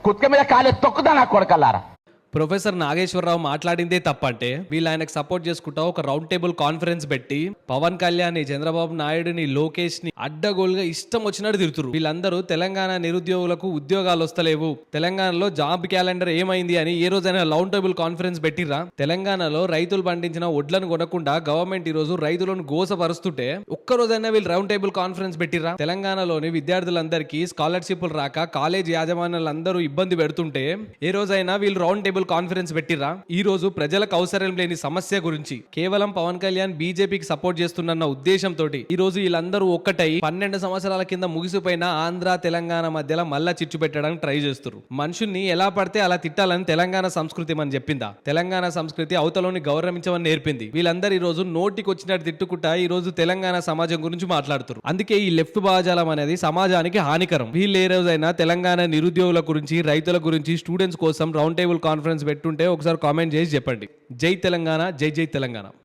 కుత్క మీద కాలే తొక్కుదా నా కొడకల్లారా. ప్రొఫెసర్ నాగేశ్వరరావు మాట్లాడిందే తప్పంటే వీళ్ళు ఆయనకు సపోర్ట్ చేసుకుంటా ఒక రౌండ్ టేబుల్ కాన్ఫరెన్స్ పెట్టి పవన్ కళ్యాణ్ ని, చంద్రబాబు నాయుడుని, లోకేష్ ని అడ్డగోలుగా ఇష్టం వచ్చినట్టు తిరుతురు. వీళ్ళందరూ తెలంగాణ నిరుద్యోగులకు ఉద్యోగాలు వస్తలేవు, తెలంగాణలో జాబ్ క్యాలెండర్ ఏమైంది అని ఏ రోజైనా రౌండ్ టేబుల్ కాన్ఫరెన్స్ పెట్టిరా? తెలంగాణలో రైతులు పండించిన వడ్లను కొనకుండా గవర్నమెంట్ ఈ రోజు రైతులను గోసపరుస్తుంటే ఒక్క రోజైనా వీళ్ళు రౌండ్ టేబుల్ కాన్ఫరెన్స్ పెట్టిరా? తెలంగాణలోని విద్యార్థులందరికీ స్కాలర్షిప్లు రాక కాలేజ్ యాజమాన్యాలందరూ ఇబ్బంది పెడుతుంటే ఏ రోజైనా వీళ్ళు రౌండ్ టేబుల్ కాన్ఫరెన్స్ పెట్టిరా? ఈ రోజు ప్రజలకు అవసరం లేని సమస్య గురించి కేవలం పవన్ కళ్యాణ్ బీజేపీకి సపోర్ట్ చేస్తున్న ఉద్దేశంతో ఈ రోజు వీళ్ళందరూ ఒక్కటై 12 సంవత్సరాల కింద ముగిసిపోయిన ఆంధ్ర తెలంగాణ మధ్యలో మళ్ళా చిచ్చు పెట్టడానికి ట్రై చేస్తున్నారు. మనుషుల్ని ఎలా పడితే అలా తిట్టాలని తెలంగాణ సంస్కృతి అని చెప్పిందా? తెలంగాణ సంస్కృతి అవతలోని గౌరవించమని నేర్పింది. వీళ్ళందరూ ఈ రోజు నోటికి వచ్చినట్టు తిట్టుకుంటా ఈ రోజు తెలంగాణ సమాజం గురించి మాట్లాడుతారు. అందుకే ఈ లెఫ్ట్ భావజాలం అనేది సమాజానికి హానికరం. వీళ్ళు ఏ రోజైనా తెలంగాణ నిరుద్యోగుల గురించి, రైతుల గురించి, స్టూడెంట్స్ కోసం రౌండ్ టేబుల్ కాన్ఫరెన్స్ పెట్టుంటే ఒకసారి కామెంట్ చేసి చెప్పండి. జై తెలంగాణ, జై జై తెలంగాణ.